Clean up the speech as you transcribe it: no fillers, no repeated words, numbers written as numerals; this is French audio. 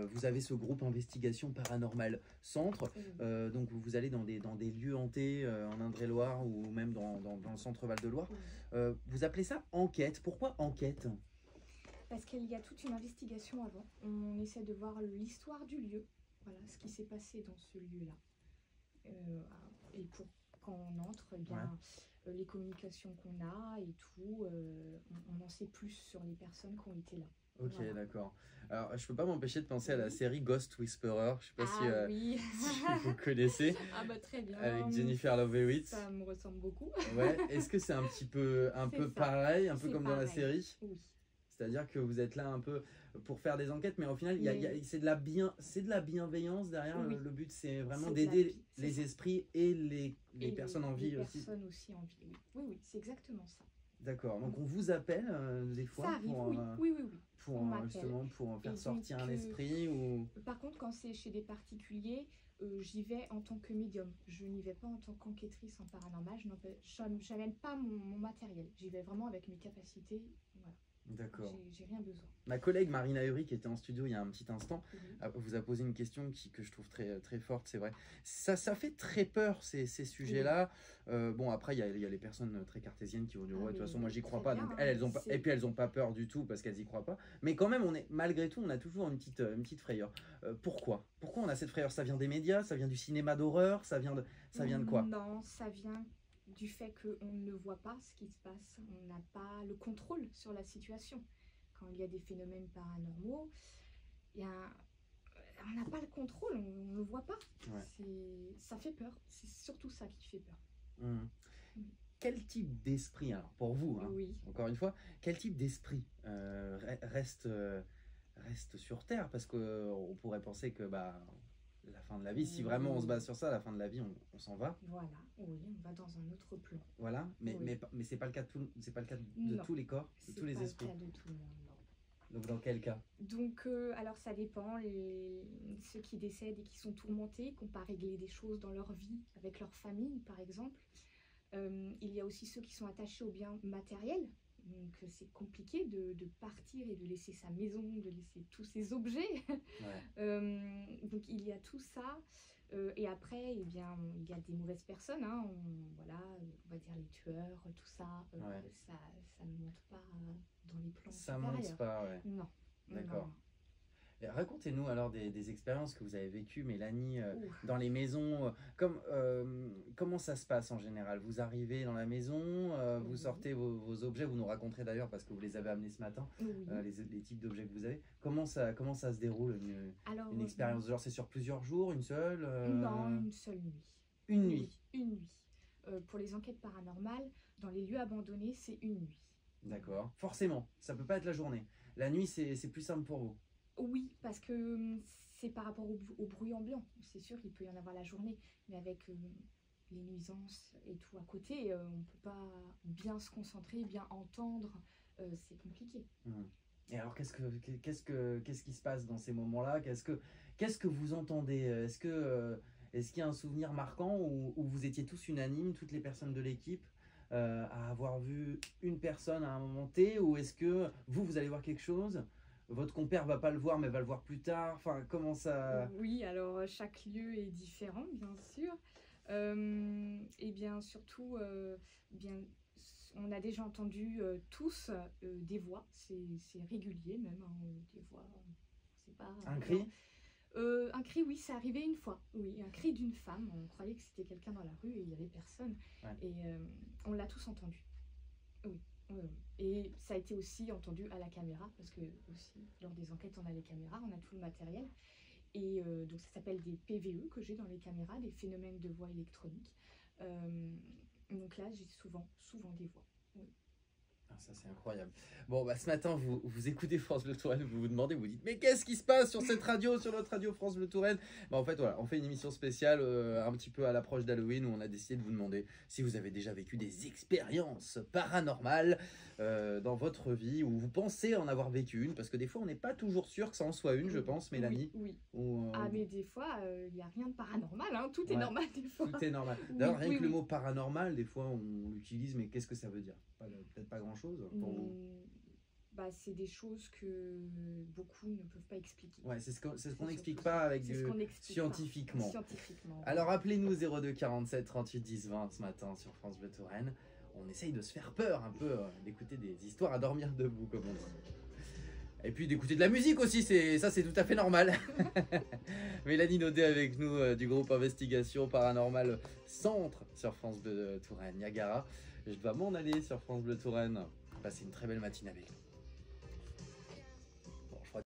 Vous avez ce groupe Investigation Paranormale Centre. Donc vous allez dans des lieux hantés en Indre-et-Loire ou même dans le centre Val-de-Loire. Vous appelez ça enquête. Pourquoi enquête? Parce qu'il y a toute une investigation avant. On essaie de voir l'histoire du lieu, voilà, ce qui s'est passé dans ce lieu-là. Et pour quand on entre, eh bien, les communications qu'on a et tout, on en sait plus sur les personnes qui ont été là. Ok, Voilà. D'accord. Alors, je peux pas m'empêcher de penser à la série Ghost Whisperer. Je sais pas oui. si vous connaissez. Ah bah très bien. Avec Jennifer Love Hewitt. Ça me ressemble beaucoup. Ouais. Est-ce que c'est un peu pareil, un peu comme dans la série? Oui. C'est-à-dire que vous êtes là un peu pour faire des enquêtes, mais au final, c'est de la bienveillance derrière. Oui. Le but, c'est vraiment d'aider les esprits et les personnes en vie aussi. Les personnes aussi en vie, oui. Oui, c'est exactement ça. D'accord. Donc, on vous appelle des fois ça arrive, pour justement pour faire sortir un esprit ou... Par contre, quand c'est chez des particuliers, j'y vais en tant que médium. Je n'y vais pas en tant qu'enquêtrice en paranormal. Je n'amène pas mon matériel. J'y vais vraiment avec mes capacités. Voilà. D'accord. J'ai rien besoin. Ma collègue Marina Uri, qui était en studio il y a un petit instant, vous a posé une question que je trouve très, très forte, c'est vrai. Ça fait très peur, ces sujets-là. Bon, après, il y a les personnes très cartésiennes qui vont dire, ouais, de toute façon, moi, j'y crois pas. Donc, elles ont pas, et puis, elles n'ont pas peur du tout parce qu'elles y croient pas. Mais quand même, malgré tout, on a toujours une petite frayeur. Pourquoi on a cette frayeur? Ça vient des médias? Ça vient du cinéma d'horreur? Ça vient de quoi? Non, ça vient du fait qu'on ne voit pas ce qui se passe, on n'a pas le contrôle sur la situation. Quand il y a des phénomènes paranormaux, on n'a pas le contrôle, on ne le voit pas. Ça fait peur, c'est surtout ça qui fait peur. Quel type d'esprit, alors pour vous, hein, encore une fois, quel type d'esprit reste sur Terre? Parce qu'on pourrait penser que la fin de la vie, si vraiment on se base sur ça, la fin de la vie, on s'en va. Voilà, oui, on va dans un autre plan. Voilà, mais c'est pas le cas de tous les corps, de tous les esprits. C'est pas le cas de tout le monde, non. Donc dans quel cas? Donc alors ça dépend, ceux qui décèdent et qui sont tourmentés, qui n'ont pas réglé des choses dans leur vie, avec leur famille par exemple. Il y a aussi ceux qui sont attachés aux biens matériels. Donc c'est compliqué de partir et de laisser sa maison, de laisser tous ses objets. Donc il y a tout ça. Et après, eh bien, il y a des mauvaises personnes. Hein. On va dire les tueurs, tout ça. Ça ne monte pas dans les plans supérieurs. Ça monte pas, Non. D'accord. Racontez-nous alors des expériences que vous avez vécues, Mélanie, dans les maisons. Comment ça se passe en général? Vous arrivez dans la maison, vous sortez vos objets, vous nous raconterez d'ailleurs parce que vous les avez amenés ce matin, les types d'objets que vous avez. Comment ça se déroule une expérience? Genre c'est sur plusieurs jours, une seule Non, une seule nuit. Une nuit? Une nuit. Pour les enquêtes paranormales, dans les lieux abandonnés, c'est une nuit. D'accord. Forcément, ça peut pas être la journée. La nuit, c'est plus simple pour vous. Oui, parce que c'est par rapport au bruit ambiant. C'est sûr qu'il peut y en avoir la journée, mais avec les nuisances et tout à côté, on ne peut pas bien se concentrer, bien entendre. C'est compliqué. Et alors, qu'est-ce qui se passe dans ces moments-là? Qu'est-ce que vous entendez? Est-ce qu'il y a un souvenir marquant où vous étiez tous unanimes, toutes les personnes de l'équipe, à avoir vu une personne à un moment T? Ou est-ce que vous allez voir quelque chose? Votre compère va pas le voir, mais va le voir plus tard. Enfin, comment ça... Oui, alors chaque lieu est différent, bien sûr. Et bien surtout, on a déjà entendu tous des voix. C'est régulier même, hein, des voix. C'est pas un cri? Un cri, oui, c'est arrivé une fois. Oui, un cri d'une femme. On croyait que c'était quelqu'un dans la rue et il y avait personne. Et on l'a tous entendu. Oui. Et ça a été aussi entendu à la caméra, parce que aussi, lors des enquêtes, on a les caméras, on a tout le matériel. Et donc ça s'appelle des PVE que j'ai dans les caméras, des phénomènes de voix électroniques. Donc là, j'ai souvent des voix. Oui. Ah, ça c'est incroyable. Bon, ce matin vous écoutez France Bleu Touraine, vous vous demandez, vous dites mais qu'est-ce qui se passe sur cette radio, sur notre radio France Bleu Touraine? En fait voilà, on fait une émission spéciale un petit peu à l'approche d'Halloween où on a décidé de vous demander si vous avez déjà vécu des expériences paranormales dans votre vie, ou vous pensez en avoir vécu une, parce que des fois on n'est pas toujours sûr que ça en soit une, je pense, Mélanie. Oui. Mais des fois il n'y a rien de paranormal, hein. Tout est normal des fois. Tout est normal. D'ailleurs rien que le mot paranormal, des fois on l'utilise, mais qu'est-ce que ça veut dire? Peut-être pas grand chose pour vous. bah, c'est des choses que beaucoup ne peuvent pas expliquer. Ouais, c'est ce qu'on C'est n'explique surtout pas ça. avec C'est ce qu'on n'explique scientifiquement. pas, scientifiquement. Alors appelez-nous 02 47 38 10 20 ce matin sur France Bleu Touraine. On essaye de se faire peur un peu, d'écouter des histoires à dormir debout, comme on dit. Et puis d'écouter de la musique aussi, ça c'est tout à fait normal. Mélanie Naudet avec nous, du groupe Investigation Paranormal Centre sur France Bleu Touraine Niagara. Je dois m'en aller sur France Bleu Touraine. Passez une très belle matinée avec nous.